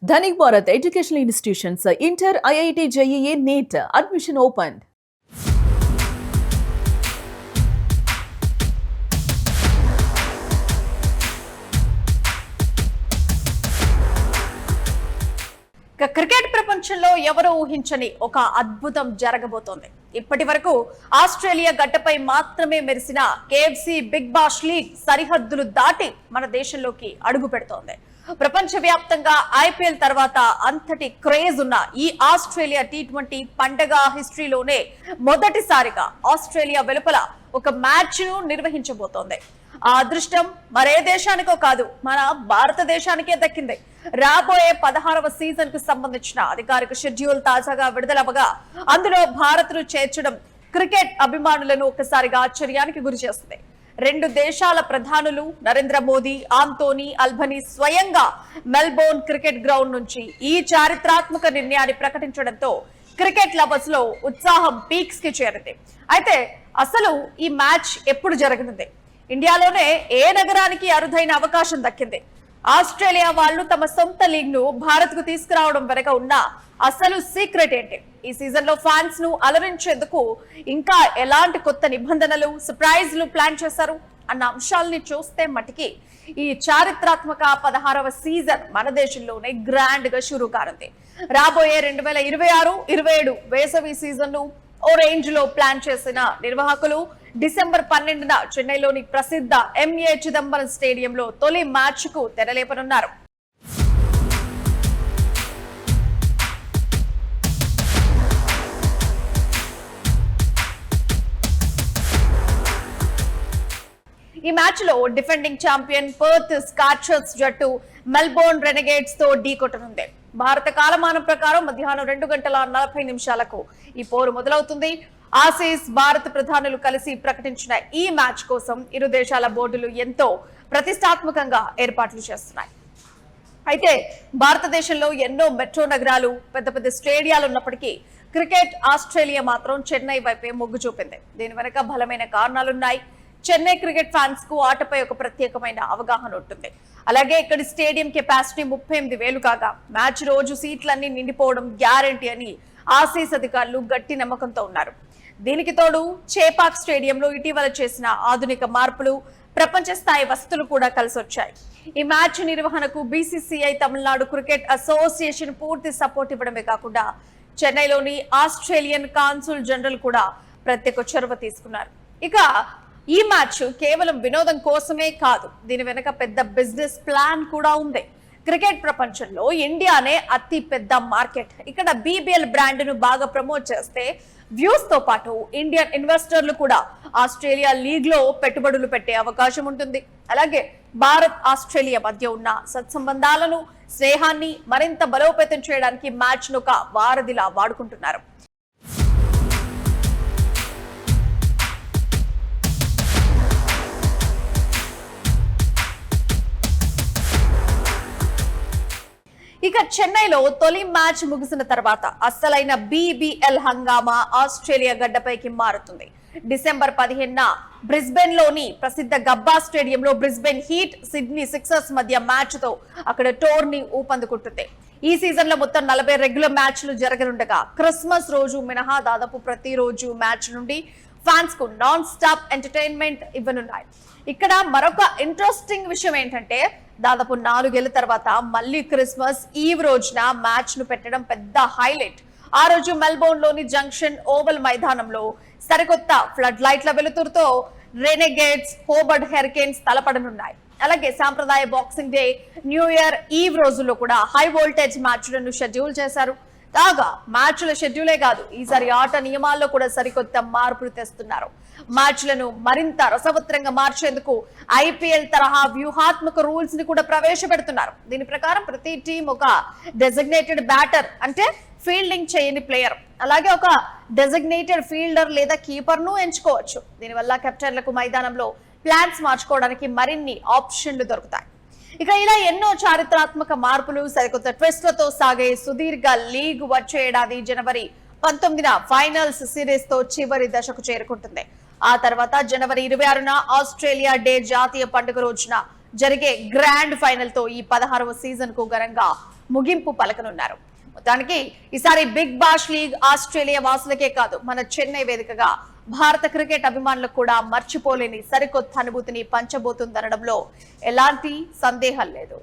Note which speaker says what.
Speaker 1: Dhanik Bharat Educational Institutions, Inter, IIT, JEE, NEET, admission opened.
Speaker 2: Cricket ప్రపంచంలో ఎవరూ ఊహించని ఒక అద్భుతం జరగబోతోంది. ఇప్పటి వరకు ఆస్ట్రేలియా గడ్డపై మాత్రమే మెరిసిన కేఎఫ్సి బిగ్ బాష్ లీగ్ సరిహద్దులు దాటి మన దేశంలోకి అడుగు పెడుతోంది. ప్రపంచవ్యాప్తంగా ఐపీఎల్ తర్వాత అంతటి క్రేజ్ ఉన్న ఈ ఆస్ట్రేలియా T20 పండగ హిస్టరీలోనే మొదటిసారిగా ఆస్ట్రేలియా వెలుపల ఒక మ్యాచ్ ను నిర్వహించబోతోంది. ఆ అదృష్టం మరే దేశానికో కాదు, మన భారతదేశానికే దక్కింది. రాబోయే 16వ సీజన్ కు సంబంధించిన అధికారిక షెడ్యూల్ తాజాగా విడుదలవగా అందులో భారత్ను చేర్చడం క్రికెట్ అభిమానులను ఒక్కసారిగా ఆశ్చర్యానికి గురి చేస్తుంది. రెండు దేశాల ప్రధానులు నరేంద్ర మోదీ, ఆంటోనీ అల్బనీస్ స్వయంగా మెల్బోర్న్ క్రికెట్ గ్రౌండ్ నుంచి ఈ చారిత్రాత్మక నిర్ణయాన్ని ప్రకటించడంతో క్రికెట్ లవర్స్ లో ఉత్సాహం పీక్స్ కి చేరింది. అయితే అసలు ఈ మ్యాచ్ ఎప్పుడు జరగనుంది? ఇండియాలోనే ఏ నగరానికి అరుదైన అవకాశం దక్కింది? ఆస్ట్రేలియా వాళ్ళు తమ సొంత లీగ్ ను భారత్ కు తీసుకురావడం వెనక ఉన్న అసలు సీక్రెట్ ఏంటి? ఈ సీజన్ లో ఫ్యాన్స్ ను అలరించేందుకు ఇంకా ఎలాంటి కొత్త నిబంధనలు, సర్ప్రైజ్లు ప్లాన్ చేశారు అన్న అంశాలని చూస్తే మటుకి ఈ చారిత్రాత్మక 16వ సీజన్ మన దేశంలోనే గ్రాండ్ గా షురూ కానుంది. రాబోయే 2026-27 వేసవి సీజన్ ను ఓ రేంజ్ లో ప్లాన్ చేసిన నిర్వాహకులు డిసెంబర్ 12న చెన్నైలోని ప్రసిద్ధ ఎంఏ చిదంబరం స్టేడియంలో తొలి మ్యాచ్ కు తెరలేపనున్నారు. ఈ మ్యాచ్ లో డిఫెండింగ్ ఛాంపియన్ పర్త్ స్కాచర్స్ జట్టు మెల్బోర్న్ రెనెగేడ్స్ తో ఢీకొట్టనుంది. భారత కాలమానం ప్రకారం మధ్యాహ్నం 2:40 ఈ పోరు మొదలవుతుంది. ఆసీస్ భారత ప్రధానులు కలిసి ప్రకటించిన ఈ మ్యాచ్ కోసం ఇరు దేశాల బోర్డులు ఎంతో ప్రతిష్టాత్మకంగా ఏర్పాట్లు చేస్తున్నాయి. అయితే భారతదేశంలో ఎన్నో మెట్రో నగరాలు, పెద్ద పెద్ద స్టేడియాలు ఉన్నప్పటికీ క్రికెట్ ఆస్ట్రేలియా మాత్రం చెన్నై వైపే మొగ్గు చూపింది. దీని వెనక బలమైన కారణాలున్నాయి. చెన్నై క్రికెట్ ఫ్యాన్స్ కు ఆటపై ఒక ప్రత్యేకమైన అవగాహన ఉంటుంది. అలాగే ఇక్కడి స్టేడియం కెపాసిటీ 38,000 కాగా మ్యాచ్ రోజు సీట్లన్నీ నిండిపోవడం గ్యారంటీ అని ఆసీస్ అధికారులు గట్టి నమ్మకంతో ఉన్నారు. దీనికి తోడు చేపాక్ స్టేడియంలో ఇటీవల చేసిన ఆధునిక మార్పులు, ప్రపంచ స్థాయి వసతులు కూడా కలిసొచ్చాయి. ఈ మ్యాచ్ నిర్వహణకు BCCI తమిళనాడు క్రికెట్ అసోసియేషన్ పూర్తి సపోర్ట్ ఇవ్వడమే కాకుండా చెన్నైలోని ఆస్ట్రేలియన్ కాన్సుల్ జనరల్ కూడా ప్రత్యేక చొరవ తీసుకున్నారు. ఇక ఈ మ్యాచ్ కేవలం వినోదం కోసమే కాదు, దీని వెనక పెద్ద బిజినెస్ ప్లాన్ కూడా ఉంది. క్రికెట్ ప్రపంచంలో ఇండియానే అతి పెద్ద మార్కెట్. ఇక్కడ BBL బ్రాండ్ ను బాగా ప్రమోట్ చేస్తే వ్యూస్ తో పాటు ఇండియన్ ఇన్వెస్టర్లు కూడా ఆస్ట్రేలియా లీగ్ లో పెట్టుబడులు పెట్టే అవకాశం ఉంటుంది. అలాగే భారత్ ఆస్ట్రేలియా మధ్య ఉన్న సత్సంబంధాలను, స్నేహాన్ని మరింత బలోపేతం చేయడానికి మ్యాచ్ ను ఒక వారధిలా వాడుకుంటున్నారు. ఇక చెన్నైలో తొలి మ్యాచ్ ముగిసిన తర్వాత అస్సలైన BBL హంగామా ఆస్ట్రేలియా గడ్డపైకి మారుతుంది. డిసెంబర్ 15న బ్రిస్బెన్ లోని ప్రసిద్ధ గబ్బా స్టేడియంలో బ్రిస్బెన్ హీట్, సిడ్నీ సిక్సర్స్ మధ్య మ్యాచ్ తో అక్కడ టోర్నీ ఊపందుకుంటుంది. ఈ సీజన్ లో మొత్తం 40 రెగ్యులర్ మ్యాచ్లు జరగనుండగా క్రిస్మస్ రోజు మినహా దాదాపు ప్రతిరోజు మ్యాచ్ నుండి ఫ్యాన్స్ కు నాన్ స్టాప్ ఎంటర్టైన్మెంట్ ఇవ్వనున్నాయి. ఇక్కడ మరొక ఇంట్రెస్టింగ్ విషయం ఏంటంటే దాదాపు 4 ఏళ్ల తర్వాత మళ్ళీ క్రిస్మస్ ఈవ్ రోజున మ్యాచ్ ను పెట్టడం పెద్ద హైలైట్. ఆ రోజు మెల్బోర్న్ లోని జంక్షన్ ఓవల్ మైదానంలో సరికొత్త ఫ్లడ్ లైట్ల వెలుతురుతో రెనెగేడ్స్, హోబర్ట్ హెరికేన్స్ తలపడనున్నాయి. అలాగే సాంప్రదాయ బాక్సింగ్ డే, న్యూ ఇయర్ ఈవ్ రోజుల్లో కూడా హై వోల్టేజ్ మ్యాచ్లను షెడ్యూల్ చేశారు. కాగా మ్యాచ్ల షెడ్యూలే కాదు, ఈసారి ఆట నియమాల్లో కూడా సరికొత్త మార్పులు తెస్తున్నారు. మ్యాచ్లను మరింత రసవత్రంగా మార్చేందుకు IPL తరహా వ్యూహాత్మక రూల్స్ ని కూడా ప్రవేశపెడుతున్నారు. దీని ప్రకారం ప్రతి టీం ఒక డెసిగ్నేటెడ్ బ్యాటర్, అంటే ఫీల్డింగ్ చేయని ప్లేయర్, అలాగే ఒక డెసిగ్నేటెడ్ ఫీల్డర్ లేదా కీపర్ ను ఎంచుకోవచ్చు. దీనివల్ల కెప్టెన్లకు మైదానంలో ప్లాన్స్ మార్చుకోవడానికి మరిన్ని ఆప్షన్లు దొరుకుతాయి. ఇక ఇలా ఎన్నో చారిత్రాత్మక మార్పులు, సరికొత్త ట్విస్ట్లతో సాగే సుదీర్ఘ లీగ్ వచ్చే ఏడాది జనవరి 19న ఫైనల్స్ సిరీస్ తో చివరి దశకు చేరుకుంటుంది. ఆ తర్వాత జనవరి 26న ఆస్ట్రేలియా డే జాతీయ పండుగ రోజున జరిగే గ్రాండ్ ఫైనల్ తో ఈ 16వ సీజన్ కు ఘనంగా ముగింపు పలకనున్నారు. మొత్తానికి ఈసారి బిగ్ బాష్ లీగ్ ఆస్ట్రేలియా వాసులకే కాదు, మన చెన్నై వేదికగా భారత క్రికెట్ అభిమానులకు కూడా మర్చిపోలేని సరికొత్త అనుభూతిని పంచబోతుందనడంలో ఎలాంటి సందేహం లేదు.